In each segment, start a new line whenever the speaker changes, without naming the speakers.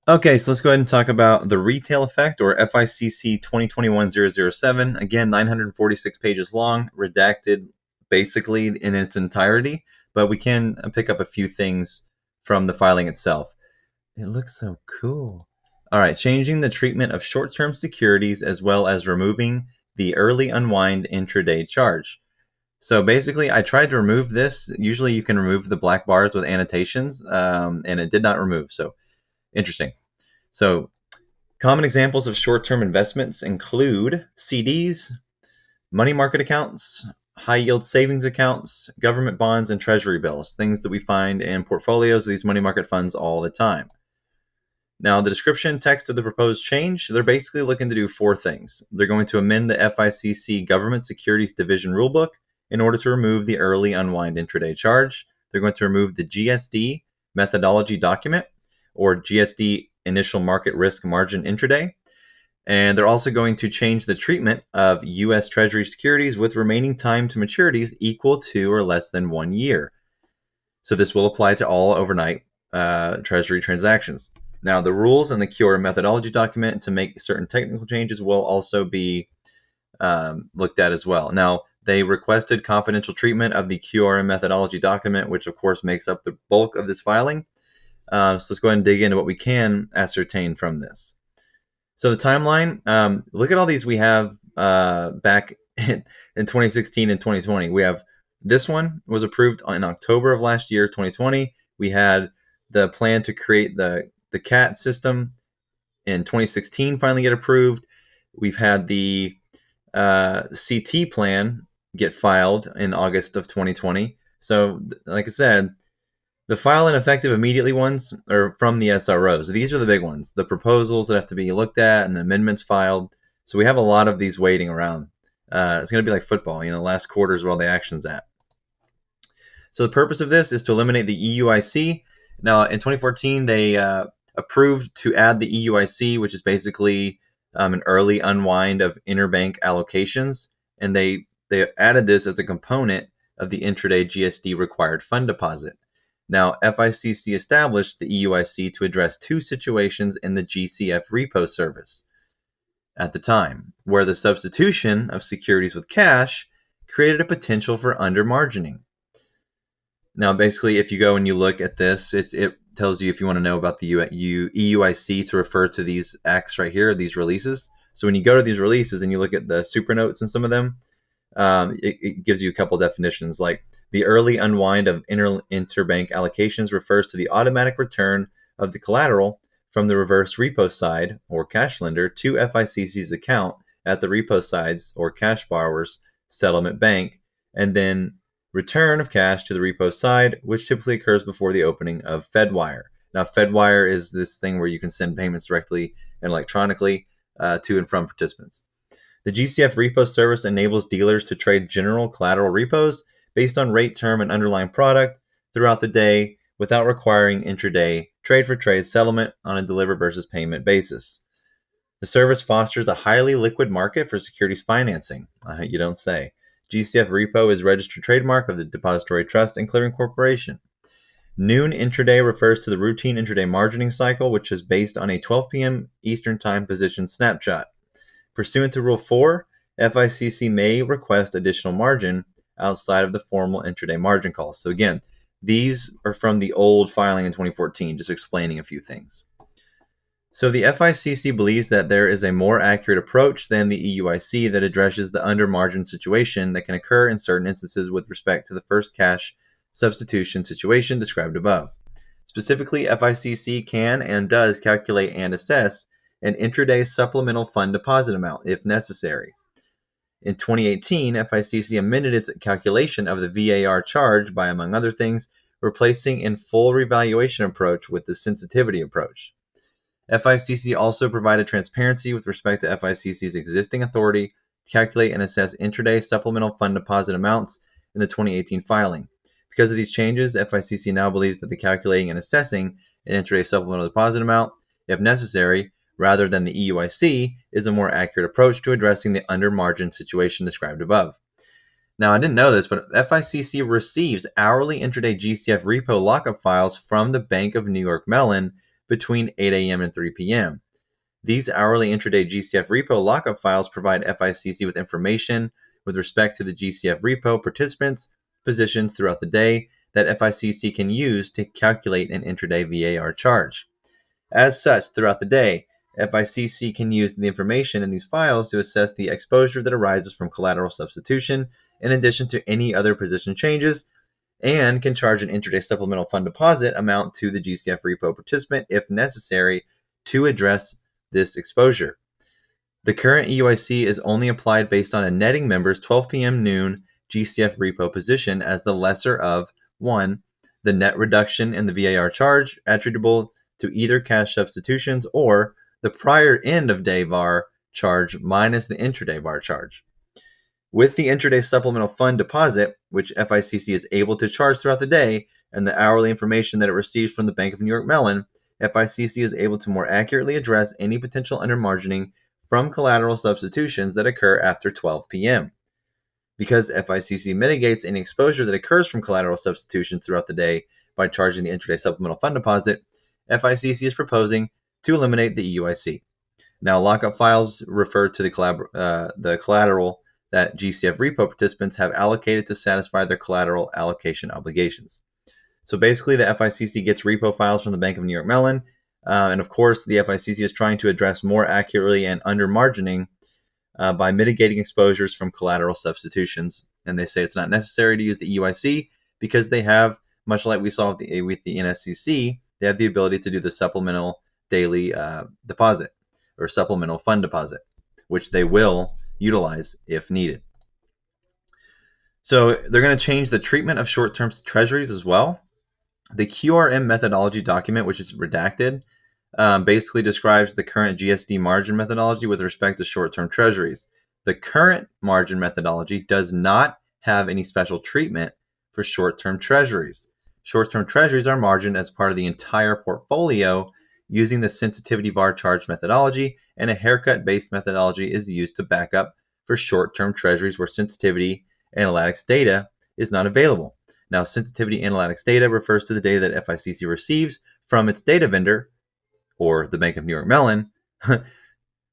Okay, so let's go ahead and talk about the retail effect, or FICC 2021-007. Again, 946 pages long, redacted basically in its entirety, but we can pick up a few things from the filing itself. It looks so cool. All right, changing the treatment of short-term securities as well as removing the early unwind intraday charge. So basically, I tried to remove this. Usually you can remove the black bars with annotations, and it did not remove. So interesting. So common examples of short-term investments include CDs, money market accounts, high-yield savings accounts, government bonds, and treasury bills, things that we find in portfolios of these money market funds all the time. Now, the description text of the proposed change, they're basically looking to do four things. They're going to amend the FICC Government Securities Division Rulebook in order to remove the early unwind intraday charge. They're going to remove the GSD methodology document, or GSD initial market risk margin intraday. And they're also going to change the treatment of U.S. Treasury securities with remaining time to maturities equal to or less than 1 year. So this will apply to all overnight Treasury transactions. Now, the rules and the QRM methodology document to make certain technical changes will also be looked at as well. Now, they requested confidential treatment of the QRM methodology document, which of course makes up the bulk of this filing. So let's go ahead and dig into what we can ascertain from this. So the timeline, look at all these we have back in 2016 and 2020. We have this one was approved in October of last year, 2020. We had the plan to create the CAT system in 2016 finally get approved. We've had the CT plan get filed in August of 2020. So like I said, the file and effective immediately ones are from the SROs. These are the big ones, the proposals that have to be looked at and the amendments filed. So we have a lot of these waiting around. It's going to be like football, last quarter is where all the action's at. So the purpose of this is to eliminate the EUIC. Now, in 2014, they approved to add the EUIC, which is basically an early unwind of interbank allocations. And they added this as a component of the intraday GSD required fund deposit. Now, FICC established the EUIC to address two situations in the GCF repo service at the time, where the substitution of securities with cash created a potential for under-margining. Now, basically, if you go and you look at this, it tells you if you want to know about the EUIC to refer to these acts right here, these releases. So when you go to these releases and you look at the super notes and some of them, it gives you a couple definitions, like the early unwind of interbank allocations refers to the automatic return of the collateral from the reverse repo side or cash lender to FICC's account at the repo side's or cash borrower's settlement bank, and then return of cash to the repo side, which typically occurs before the opening of FedWire. Now, FedWire is this thing where you can send payments directly and electronically to and from participants. The GCF repo service enables dealers to trade general collateral repos based on rate, term, and underlying product throughout the day without requiring intraday trade-for-trade settlement on a deliver versus payment basis. The service fosters a highly liquid market for securities financing. You don't say. GCF repo is registered trademark of the Depository Trust and Clearing Corporation. Noon intraday refers to the routine intraday margining cycle, which is based on a 12 p.m. Eastern Time position snapshot. Pursuant to Rule 4, FICC may request additional margin outside of the formal intraday margin calls. So again, these are from the old filing in 2014, just explaining a few things. So the FICC believes that there is a more accurate approach than the EUIC that addresses the under margin situation that can occur in certain instances with respect to the first cash substitution situation described above. Specifically, FICC can and does calculate and assess an intraday supplemental fund deposit amount if necessary. In 2018, FICC amended its calculation of the VAR charge by, among other things, replacing in full revaluation approach with the sensitivity approach. FICC also provided transparency with respect to FICC's existing authority to calculate and assess intraday supplemental fund deposit amounts in the 2018 filing. Because of these changes, FICC now believes that the calculating and assessing an intraday supplemental deposit amount, if necessary, rather than the EUIC, is a more accurate approach to addressing the under margin situation described above. Now, I didn't know this, but FICC receives hourly intraday GCF repo lockup files from the Bank of New York Mellon between 8 a.m. and 3 p.m. These hourly intraday GCF repo lockup files provide FICC with information with respect to the GCF repo participants' positions throughout the day that FICC can use to calculate an intraday VAR charge. As such, throughout the day, FICC can use the information in these files to assess the exposure that arises from collateral substitution in addition to any other position changes, and can charge an intraday supplemental fund deposit amount to the GCF repo participant if necessary to address this exposure. The current EUIC is only applied based on a netting member's 12 p.m. noon GCF repo position as the lesser of 1. The net reduction in the VAR charge attributable to either cash substitutions, or the prior end of day VAR charge minus the intraday VAR charge. With the intraday supplemental fund deposit, which FICC is able to charge throughout the day, and the hourly information that it receives from the Bank of New York Mellon, FICC is able to more accurately address any potential undermargining from collateral substitutions that occur after 12 p.m. Because FICC mitigates any exposure that occurs from collateral substitutions throughout the day by charging the intraday supplemental fund deposit, FICC is proposing to eliminate the EUIC. Now, lockup files refer to the collateral that GCF repo participants have allocated to satisfy their collateral allocation obligations. So basically, the FICC gets repo files from the Bank of New York Mellon, and of course, the FICC is trying to address more accurately and under-margining by mitigating exposures from collateral substitutions. And they say it's not necessary to use the EUIC because they have, much like we saw with the NSCC, they have the ability to do the supplemental daily deposit or supplemental fund deposit, which they will utilize if needed. So they're going to change the treatment of short-term treasuries as well. The QRM methodology document, which is redacted, basically describes the current GSD margin methodology with respect to short-term treasuries. The current margin methodology does not have any special treatment for short-term treasuries. Short-term treasuries are margined as part of the entire portfolio using the sensitivity VAR charge methodology, and a haircut-based methodology is used to back up for short-term treasuries where sensitivity analytics data is not available. Now, sensitivity analytics data refers to the data that FICC receives from its data vendor, or the Bank of New York Mellon,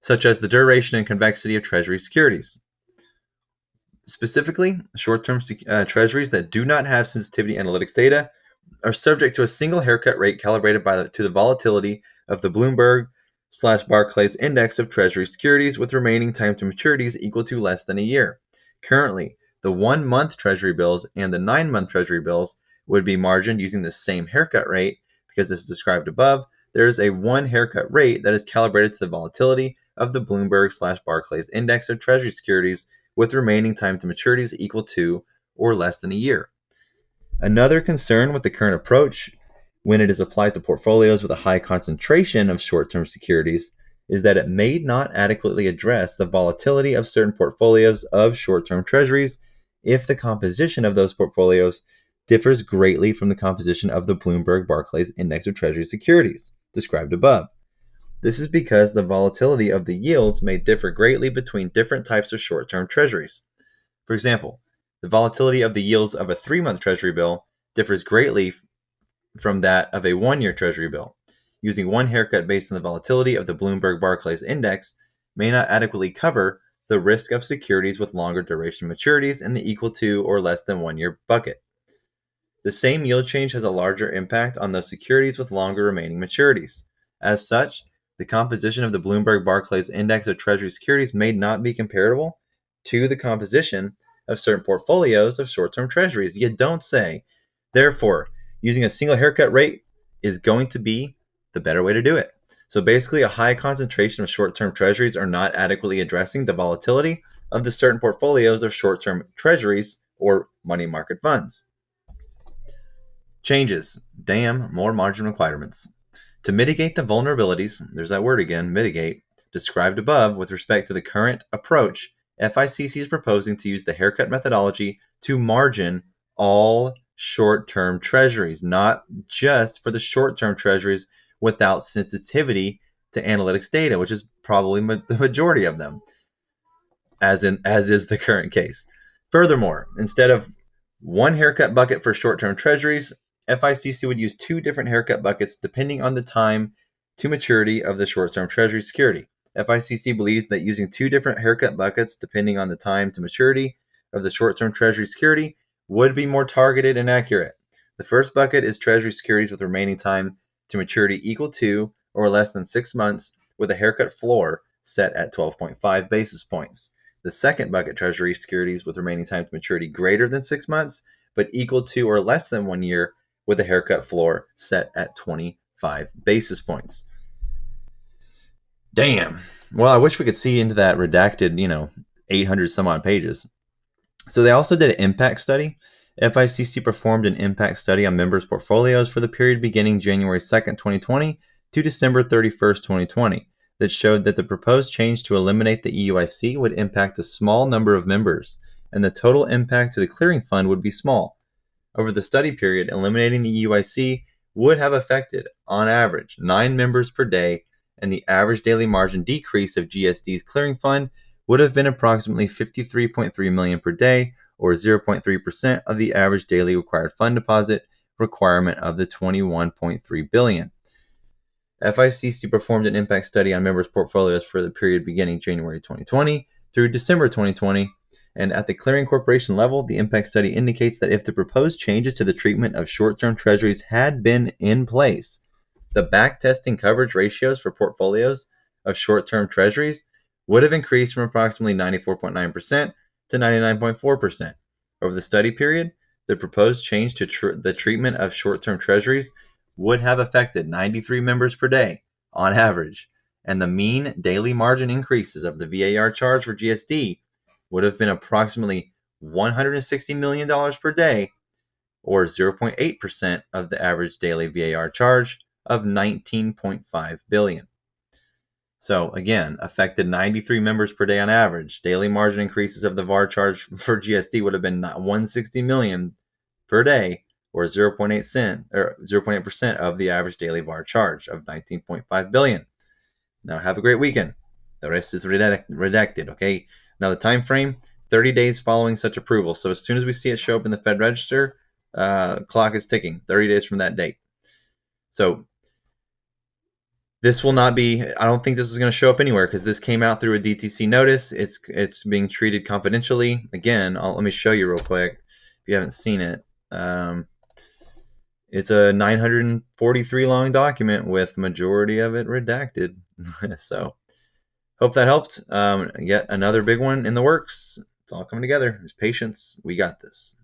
such as the duration and convexity of Treasury securities. Specifically, short-term treasuries that do not have sensitivity analytics data are subject to a single haircut rate calibrated to the volatility of the Bloomberg/Barclays index of Treasury securities with remaining time to maturities equal to less than a year. Currently, the 1-month Treasury bills and the 9-month Treasury bills would be margined using the same haircut rate because, as described above, there is a 1 haircut rate that is calibrated to the volatility of the Bloomberg/Barclays index of Treasury securities with remaining time to maturities equal to or less than a year. Another concern with the current approach, when it is applied to portfolios with a high concentration of short-term securities, is that it may not adequately address the volatility of certain portfolios of short-term treasuries if the composition of those portfolios differs greatly from the composition of the Bloomberg-Barclays index of Treasury securities, described above. This is because the volatility of the yields may differ greatly between different types of short-term treasuries. For example, the volatility of the yields of a 3-month Treasury bill differs greatly from that of a 1-year Treasury bill. Using 1 haircut based on the volatility of the Bloomberg-Barclays index may not adequately cover the risk of securities with longer duration maturities in the equal to or less than 1-year bucket. The same yield change has a larger impact on those securities with longer remaining maturities. As such, the composition of the Bloomberg-Barclays index of Treasury securities may not be comparable to the composition of certain portfolios of short-term treasuries. You don't say. Therefore, using a single haircut rate is going to be the better way to do it. So basically, a high concentration of short-term treasuries are not adequately addressing the volatility of the certain portfolios of short-term treasuries or money market funds. Changes. Damn, more margin requirements. To mitigate the vulnerabilities, there's that word again, mitigate, described above with respect to the current approach, FICC is proposing to use the haircut methodology to margin all short-term treasuries, not just for the short-term treasuries without sensitivity to analytics data, which is probably the majority of them, as is the current case. Furthermore, instead of 1 haircut bucket for short-term treasuries, FICC would use 2 different haircut buckets depending on the time to maturity of the short-term Treasury security. FICC believes that using two different haircut buckets depending on the time to maturity of the short-term Treasury security would be more targeted and accurate. The first bucket is Treasury securities with remaining time to maturity equal to or less than 6 months with a haircut floor set at 12.5 basis points. The second bucket, Treasury securities with remaining time to maturity greater than 6 months but equal to or less than 1 year with a haircut floor set at 25 basis points. Damn. Well, I wish we could see into that redacted, 800 some odd pages. So they also did an impact study. FICC performed an impact study on members' portfolios for the period beginning January 2nd, 2020 to December 31st, 2020 that showed that the proposed change to eliminate the EUIC would impact a small number of members, and the total impact to the clearing fund would be small. Over the study period, eliminating the EUIC would have affected, on average, 9 members per day, and the average daily margin decrease of GSD's clearing fund would have been approximately $53.3 million per day, or 0.3% of the average daily required fund deposit requirement of the $21.3 billion. FICC performed an impact study on members' portfolios for the period beginning January 2020 through December 2020, and at the clearing corporation level, the impact study indicates that if the proposed changes to the treatment of short-term treasuries had been in place, the backtesting coverage ratios for portfolios of short-term treasuries would have increased from approximately 94.9% to 99.4%. Over the study period, the proposed change to the treatment of short-term treasuries would have affected 93 members per day on average, and the mean daily margin increases of the VAR charge for GSD would have been approximately $160 million per day, or 0.8% of the average daily VAR charge of $19.5 billion. So again, affected 93 members per day on average. Daily margin increases of the VAR charge for GSD would have been $160 million per day, or 0.8% of the average daily VAR charge of $19.5 billion. Now have a great weekend. The rest is redacted, okay? Now the time frame, 30 days following such approval. So as soon as we see it show up in the Fed Register, clock is ticking, 30 days from that date. So this will not be, I don't think this is going to show up anywhere because this came out through a DTC notice. It's being treated confidentially. Again, let me show you real quick if you haven't seen it. It's a 943 long document with majority of it redacted. So hope that helped. Yet another big one in the works. It's all coming together. There's patience. We got this.